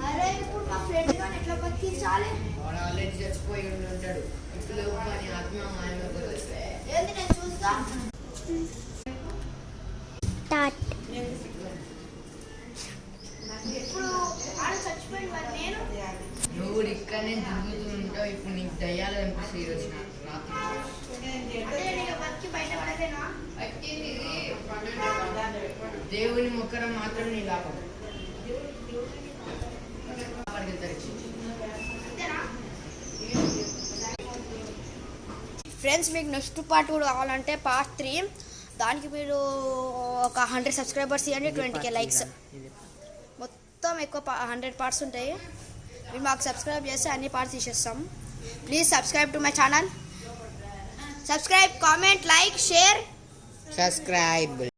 అరే ఇప్పుడు మా ఫ్రెండ్ గాని ఎట్లా బతికించాలి? వాడు ఆల్రెడీ చచ్చిపోయి ఉంటాడు. ఇప్పుడు పని ఆత్మ మాయమైపోతుంది. ఏంది నేను చూస్తా. ఇప్పుడు ఆడ చచ్చిపోయింది మరి నేను. నువ్వు ఇక్కడనే తిరుగుతూ ఉంటావు. ఇప్పుడు నీకు దయ్యాలు అనిపిస్తుంది ఈరోజు రాత్రి. బతికి బయట పడలేనా? దేవుని మొక్కడం మాత్రం నీ లాభం. ఫ్రెండ్స్, మీకు నెక్స్ట్ పార్ట్ కూడా కావాలంటే పార్ట్ 3. దానికి మీరు ఒక 100 సబ్స్క్రైబర్స్ ఇవ్వండి, 20K లైక్స్. మొత్తం ఎక్కువ 100 పార్ట్స్ ఉంటాయి. మీరు మాకు సబ్స్క్రైబ్ చేస్తే అన్ని పార్ట్స్ తీసేస్తాం. Please subscribe to my channel. Subscribe, comment, like, share. Subscribe.